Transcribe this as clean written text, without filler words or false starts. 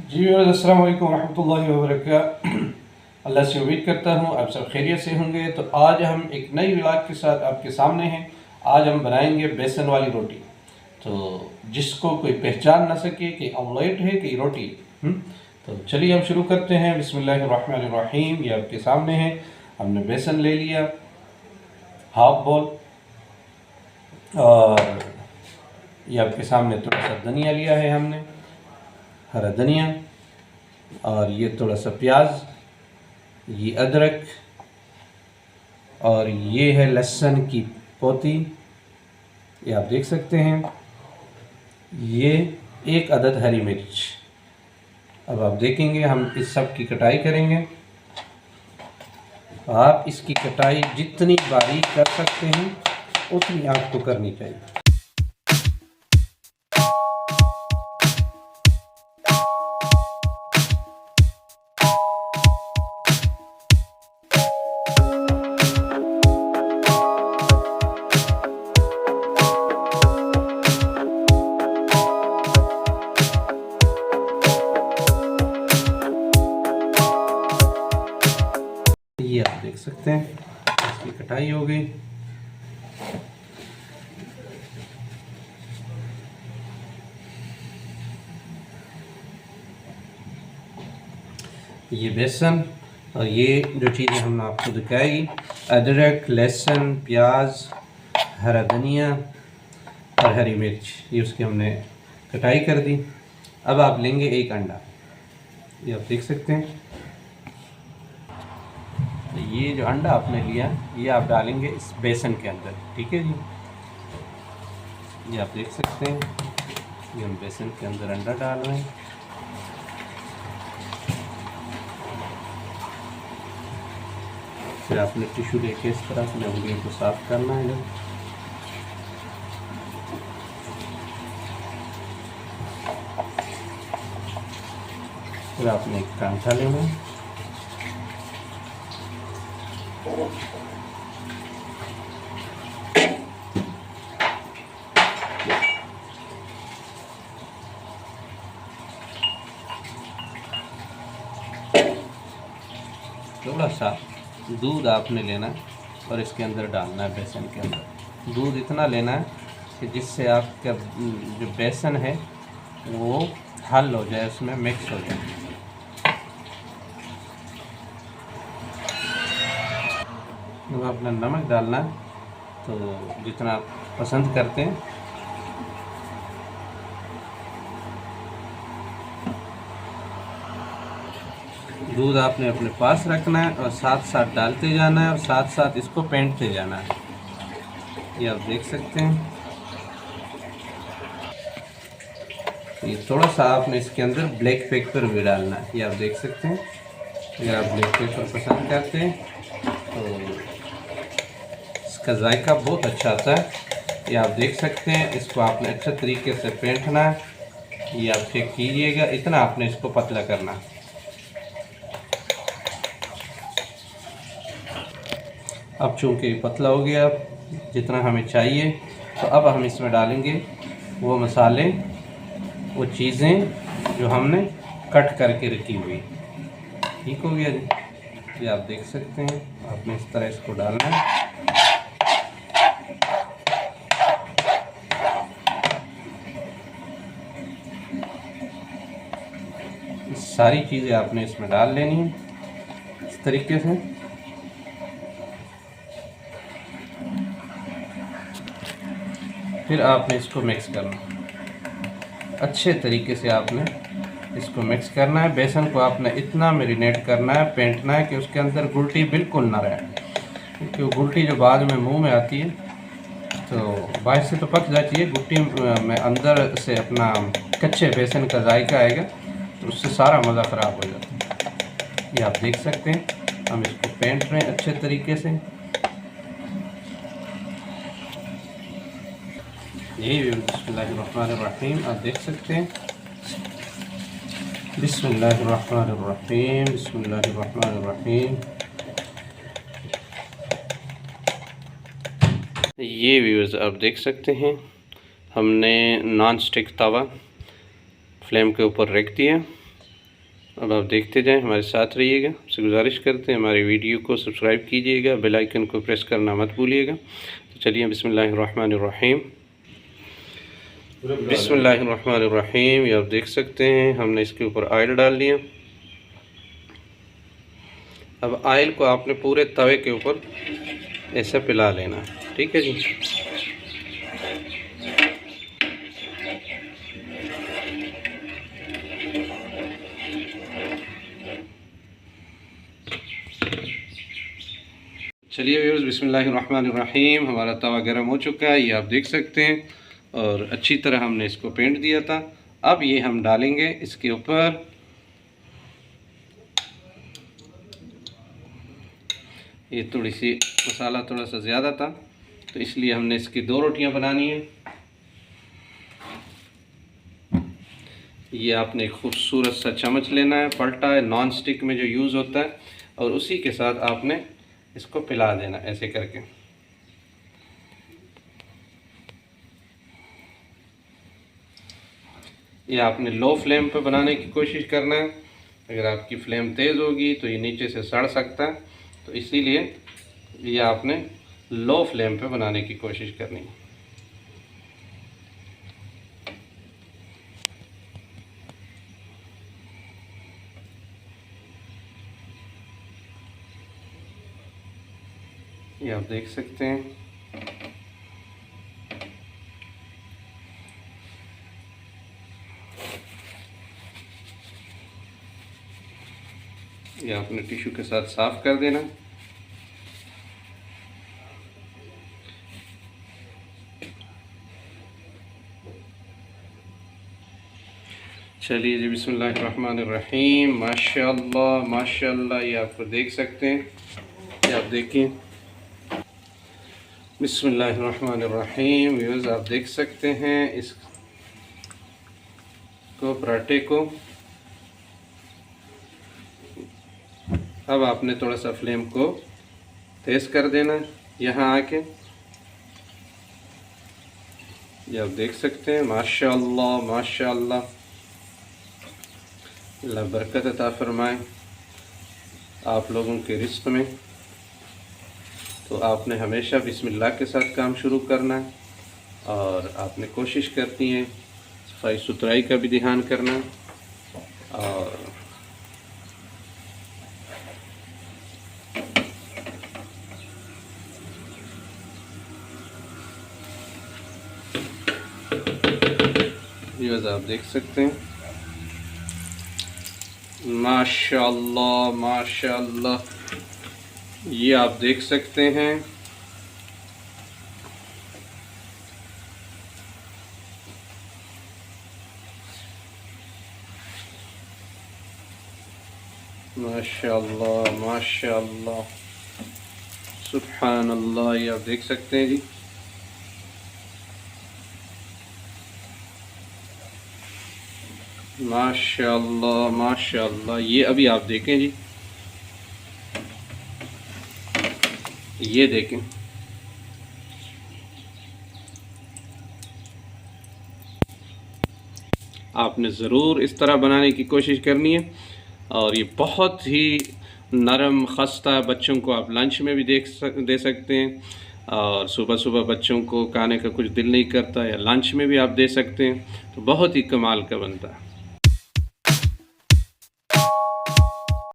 जी अस्सलाम वालेकुम रहमतुल्लाहि व बरकातहू। अल्लाह से उम्मीद करता हूँ आप सब खैरियत से होंगे। तो आज हम एक नई व्लॉग के साथ आपके सामने हैं। आज हम बनाएंगे बेसन वाली रोटी, तो जिसको कोई पहचान ना सके कि ऑमलेट है कि रोटी है। तो चलिए हम शुरू करते हैं। बिस्मिल्लाहिर्रहमानिर्रहीम। ये आपके सामने है। हमने बेसन ले लिया हाफ बॉल, और ये आपके सामने थोड़ा सा धनिया लिया है हमने, हरा धनिया, और ये थोड़ा सा प्याज, ये अदरक, और ये है लहसुन की पोती, ये आप देख सकते हैं। ये एक अदद हरी मिर्च। अब आप देखेंगे हम इस सब की कटाई करेंगे। आप इसकी कटाई जितनी बारीक कर सकते हैं उतनी आपको करनी चाहिए। ये आप देख सकते हैं इसकी कटाई हो गई। ये बेसन और ये जो चीज़ें हमने आपको दिखाई, अदरक, लहसुन, प्याज, हरा धनिया और हरी मिर्च, ये उसकी हमने कटाई कर दी। अब आप लेंगे एक अंडा, ये आप देख सकते हैं। ये जो अंडा आपने लिया ये आप डालेंगे इस बेसन के अंदर, ठीक है जी। ये आप देख सकते हैं, ये हम बेसन के अंदर अंडा डाल रहे हैं। फिर आपने टिश्यू लेके इस तरह अपने उंगलियों को साफ करना है। फिर आपने एक कांटा लेना है, थोड़ा सा दूध आपने लेना है और इसके अंदर डालना है बेसन के अंदर। दूध इतना लेना है कि जिससे आपका जो बेसन है वो हल हो जाए, उसमें मिक्स हो जाए। अब अपना नमक डालना है तो जितना आप पसंद करते हैं। दूध आपने अपने पास रखना है और साथ साथ डालते जाना है और साथ साथ इसको फेंटते जाना है। ये आप देख सकते हैं। ये थोड़ा सा आपने इसके अंदर ब्लैक पेपर भी डालना है, ये आप देख सकते हैं। अगर आप ब्लैक पेपर पसंद करते हैं तो इसका जायका बहुत अच्छा आता है। ये आप देख सकते हैं। इसको आपने अच्छे तरीके से फेंटना है, ये आप चेक कीजिएगा। इतना आपने इसको पतला करना है। अब चूँकि पतला हो गया जितना हमें चाहिए, तो अब हम इसमें डालेंगे वो मसाले, वो चीज़ें जो हमने कट करके रखी हुई। ठीक हो गया जी। ये आप देख सकते हैं। आपने इस तरह इसको डालना है। सारी चीज़ें आपने इसमें डाल लेनी है इस तरीके से। फिर आपने इसको मिक्स करना, अच्छे तरीके से आपने इसको मिक्स करना है। बेसन को आपने इतना मैरिनेट करना है, फेंटना है कि उसके अंदर गुलटी बिल्कुल ना रहे, क्योंकि गुलटी जो बाद में मुंह में आती है तो बाहर से तो पक जाती है, गुलटी में अंदर से अपना कच्चे बेसन का जायका आएगा तो उससे सारा मज़ा ख़राब हो जाता है। ये आप देख सकते हैं। हम इसको फेंट रहे हैं अच्छे तरीके से। यही बिस्मिल्लाहिर्रहमानिर्रहीम आप देख सकते हैं। बिस्मिल्लाहिर्रहमानिर्रहीम, बिस्मिल्लाहिर्रहमानिर्रहीम। ये व्यूअर्स आप देख सकते हैं, हमने नॉन स्टिक तवा फ्लेम के ऊपर रख दिया अब आप देखते जाएं, हमारे साथ रहिएगा। आपसे गुजारिश करते हैं हमारी वीडियो को सब्सक्राइब कीजिएगा, बेल आइकन को प्रेस करना मत भूलिएगा। तो चलिए बिस्मिल्लाहिर्रहमानिर्रहीम। बिस्मिल्लाहिर्रहमानिर्रहीम। ये आप देख सकते हैं हमने इसके ऊपर ऑयल डाल लिया। अब ऑयल को आपने पूरे तवे के ऊपर ऐसे पिला लेना है, ठीक है जी। चलिए व्यूअर्स, बिस्मिल्लाहिर्रहमानिर्रहीम। हमारा तवा गर्म हो चुका है, ये आप देख सकते हैं, और अच्छी तरह हमने इसको पेंट दिया था। अब ये हम डालेंगे इसके ऊपर। ये थोड़ी सी मसाला थोड़ा सा ज़्यादा था, तो इसलिए हमने इसकी 2 रोटियां बनानी है। ये आपने एक खूबसूरत सा चम्मच लेना है, पलटा है, नॉन स्टिक में जो यूज़ होता है, और उसी के साथ आपने इसको पिला देना ऐसे करके। ये आपने लो फ्लेम पे बनाने की कोशिश करना है। अगर आपकी फ्लेम तेज़ होगी तो ये नीचे से सड़ सकता है, तो इसीलिए ये आपने लो फ्लेम पे बनाने की कोशिश करनी है। ये आप देख सकते हैं। ये आपने टिश्यू के साथ साफ़ कर देना। चलिए जी, बिस्मिल्लाहिर्रहमानिर्रहीम। माशाअल्लाह माशाअल्लाह। ये आप देख सकते हैं, ये आप देखिए। बिस्मिल्लाहिर्रहमानिर्रहीम। व्यूअर्स, आप देख सकते हैं इसको, पराठे को। अब आपने थोड़ा सा फ्लेम को तेज़ कर देना यहाँ आके। ये आप देख सकते हैं। माशाअल्लाह माशाअल्लाह। अल्लाह बरकत अता फरमाए आप लोगों के रिज़्क़ में। तो आपने हमेशा बिस्मिल्लाह के साथ काम शुरू करना है, और आपने कोशिश करती है सफाई सुथराई का भी ध्यान करना। और व्यूअर्स, आप देख सकते हैं। माशाअल्लाह माशाअल्लाह। ये आप देख सकते हैं। माशाअल्लाह माशाअल्लाह, सुब्हानअल्लाह। ये आप देख सकते हैं जी। माशाअल्लाह माशाअल्लाह। ये अभी आप देखें जी, ये देखें। आपने ज़रूर इस तरह बनाने की कोशिश करनी है, और ये बहुत ही नरम खस्ता बच्चों को आप लंच में भी दे सकते हैं, और सुबह सुबह बच्चों को खाने का कुछ दिल नहीं करता, या लंच में भी आप दे सकते हैं। तो बहुत ही कमाल का बनता है।